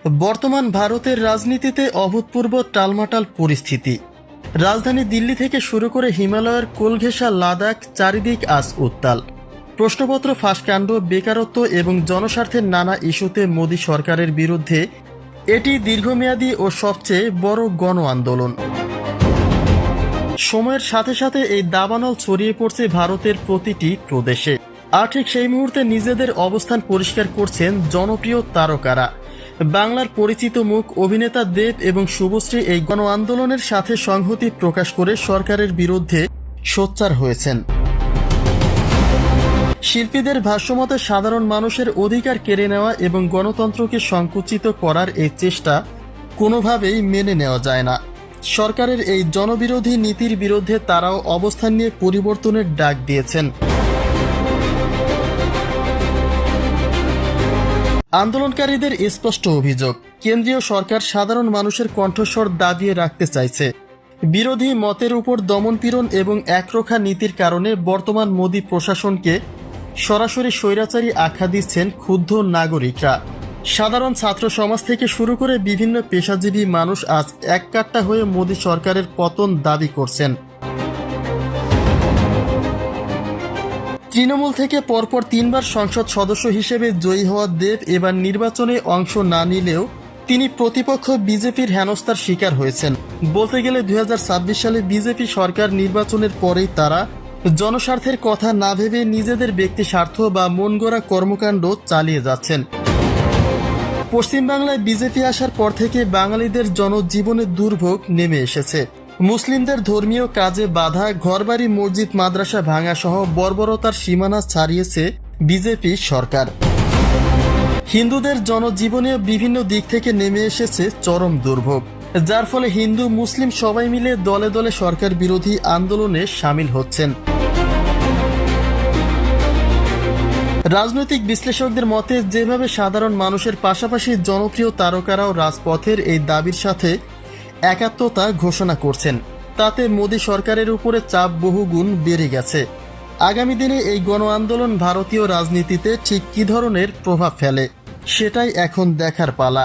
বর্তমান ভারতের রাজনীতিতে অভূতপূর্ব টালমাটাল পরিস্থিতি। রাজধানী দিল্লি থেকে শুরু করে হিমালয়ের কোলঘেঁষা লাদাখ চারিদিক আজ উত্তাল। প্রশ্নপত্র ফাঁসকাণ্ড, বেকারত্ব এবং জনস্বার্থের নানা ইস্যুতে মোদী সরকারের বিরুদ্ধে এটি দীর্ঘমেয়াদী ও সবচেয়ে বড় গণ আন্দোলন। সময়ের সাথে সাথে এই দাবানল ছড়িয়ে পড়ছে ভারতের প্রতিটি প্রদেশে। আর ঠিক সেই মুহূর্তে নিজেদের অবস্থান পরিষ্কার করছেন জনপ্রিয় তারকারা। বাংলার পরিচিত মুখ অভিনেতা দেব এবং শুভশ্রী এই গণ আন্দোলনের সাথে সংহতি প্রকাশ করে সরকারের বিরুদ্ধে সোচ্চার হয়েছেন। শিল্পীদের ভাষ্যমতে সাধারণ মানুষের অধিকার কেড়ে নেওয়া এবং গণতন্ত্রকে সংকুচিত করার এই চেষ্টা কোনোভাবেই মেনে নেওয়া যায় না। সরকারের এই জনবিরোধী নীতির বিরুদ্ধে তারাও অবস্থান নিয়ে পরিবর্তনের ডাক দিয়েছেন। আন্দোলনকারীদের স্পষ্ট অভিযোগ, কেন্দ্রীয় সরকার সাধারণ মানুষের কণ্ঠস্বর দাবিয়ে রাখতে চাইছে। বিরোধী মতের উপর দমনপীড়ন এবং একরোখা নীতির কারণে বর্তমান মোদী প্রশাসনকে সরাসরি স্বৈরাচারী আখ্যা দিচ্ছেন ক্ষুব্ধ নাগরিকরা। সাধারণ ছাত্র সমাজ থেকে শুরু করে বিভিন্ন পেশাজীবী মানুষ আজ এককাট্টা হয়ে মোদী সরকারের পতন দাবি করছেন। তৃণমূল থেকে পরপর 3 বার সংসদ সদস্য হিসেবে জয়ী হওয়া দেব এবার নির্বাচনে অংশ না নিলেও তিনি প্রতিপক্ষ বিজেপির হেনস্থার শিকার হয়েছেন। বলতে গেলে 2026 সালে বিজেপি সরকার নির্বাচনের পরেই তারা জনস্বার্থের কথা না ভেবে নিজেদের ব্যক্তি স্বার্থ বা মনগড়া কর্মকাণ্ড চালিয়ে যাচ্ছেন। পশ্চিমবাংলায় বিজেপি আসার পর থেকে বাঙালিদের জনজীবনে দুর্ভোগ নেমে এসেছে। মুসলিমদের ধর্মীয় কাজে বাধা, ঘরবাড়ি, মসজিদ, মাদ্রাসা ভাঙা সহ বর্বরতার সীমানা ছাড়িয়েছে বিজেপি সরকার। হিন্দুদের জনজীবনে বিভিন্ন দিক থেকে নেমে এসেছে চরম দুর্ভোগ, যার ফলে হিন্দু মুসলিম সবাই মিলে দলে দলে সরকার বিরোধী আন্দোলনে সামিল হচ্ছেন। রাজনৈতিক বিশ্লেষকদের মতে যেভাবে সাধারণ মানুষের পাশাপাশি জনপ্রিয় তারকারাও রাজপথের এই দাবির সাথে একাত্মতা ঘোষণা করছেন, তাতে মোদী সরকারের উপরে চাপ বহুগুণ বেড়ে গেছে। আগামী দিনে এই গণ আন্দোলন ভারতীয় রাজনীতিতে ঠিক কী ধরনের প্রভাব ফেলে সেটাই এখন দেখার পালা।